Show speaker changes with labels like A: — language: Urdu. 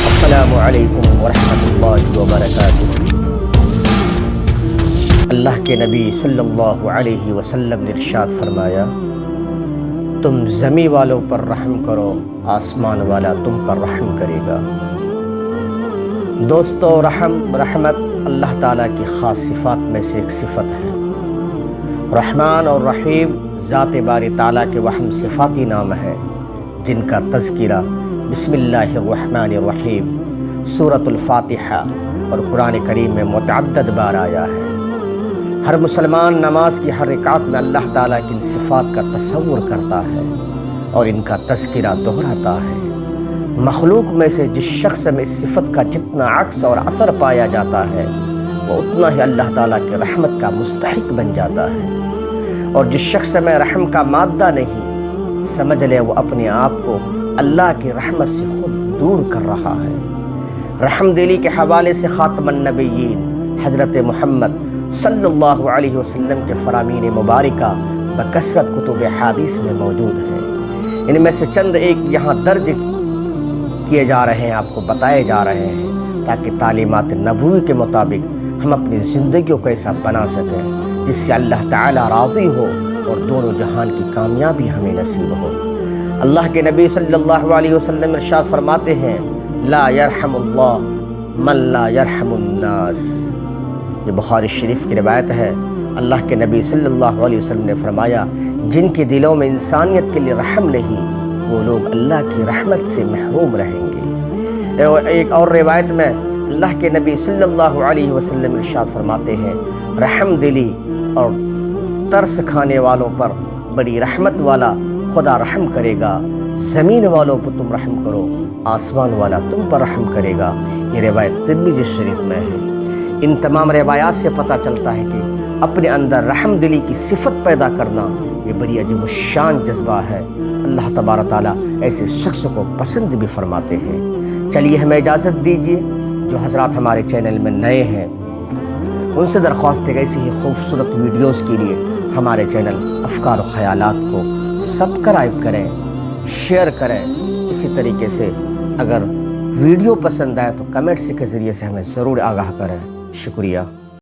A: السلام علیکم ورحمۃ اللہ وبرکاتہ۔ اللہ کے نبی صلی اللہ علیہ وسلم نے ارشاد فرمایا، تم زمین والوں پر رحم کرو، آسمان والا تم پر رحم کرے گا۔ دوستو، رحمت اللہ تعالیٰ کی خاص صفات میں سے ایک صفت ہے۔ رحمان اور رحیم ذات باری تعالیٰ کے وہم صفاتی نام ہے، جن کا تذکرہ بسم اللہ الرحمن الرحیم، سورۃ الفاتحہ اور قرآن کریم میں متعدد بار آیا ہے۔ ہر مسلمان نماز کی ہر رکعت میں اللہ تعالیٰ کی ان صفات کا تصور کرتا ہے اور ان کا تذکرہ دہراتا ہے۔ مخلوق میں سے جس شخص میں اس صفت کا جتنا عکس اور اثر پایا جاتا ہے، وہ اتنا ہی اللہ تعالیٰ کی رحمت کا مستحق بن جاتا ہے، اور جس شخص میں رحم کا مادہ نہیں، سمجھ لے وہ اپنے آپ کو اللہ کی رحمت سے خود دور کر رہا ہے۔ رحم دلی کے حوالے سے خاتم النبیین حضرت محمد صلی اللہ علیہ وسلم کے فرامین مبارکہ بکثرت کتب حدیث میں موجود ہیں۔ ان میں سے چند ایک یہاں درج کیے جا رہے ہیں، آپ کو بتائے جا رہے ہیں، تاکہ تعلیمات نبوی کے مطابق ہم اپنی زندگیوں کو ایسا بنا سکیں جس سے اللہ تعالیٰ راضی ہو اور دونوں جہان کی کامیابی ہمیں نصیب ہو۔ اللہ کے نبی صلی اللہ علیہ وسلم ارشاد فرماتے ہیں، لا یرحم اللہ من لا یرحم الناس۔ یہ بخاری شریف کی روایت ہے۔ اللہ کے نبی صلی اللہ علیہ وسلم نے فرمایا، جن کے دلوں میں انسانیت کے لیے رحم نہیں، وہ لوگ اللہ کی رحمت سے محروم رہیں گے۔ ایک اور روایت میں اللہ کے نبی صلی اللہ علیہ وسلم ارشاد فرماتے ہیں، رحم دلی اور ترس کھانے والوں پر بڑی رحمت والا خدا رحم کرے گا۔ زمین والوں پر تم رحم کرو، آسمان والا تم پر رحم کرے گا۔ یہ روایت ترمذی شریف میں ہے۔ ان تمام روایات سے پتہ چلتا ہے کہ اپنے اندر رحم دلی کی صفت پیدا کرنا یہ بڑی عظیم الشان جذبہ ہے۔ اللہ تبارک تعالیٰ ایسے شخص کو پسند بھی فرماتے ہیں۔ چلیے ہمیں اجازت دیجیے، جو حضرات ہمارے چینل میں نئے ہیں ان سے درخواست ہے کہ ایسی ہی خوبصورت ویڈیوز کے لیے ہمارے چینل افکار و خیالات کو سبسکرائب کریں، شیئر کریں۔ اسی طریقے سے اگر ویڈیو پسند آئے تو کمنٹس کے ذریعے سے ہمیں ضرور آگاہ کریں۔ شکریہ۔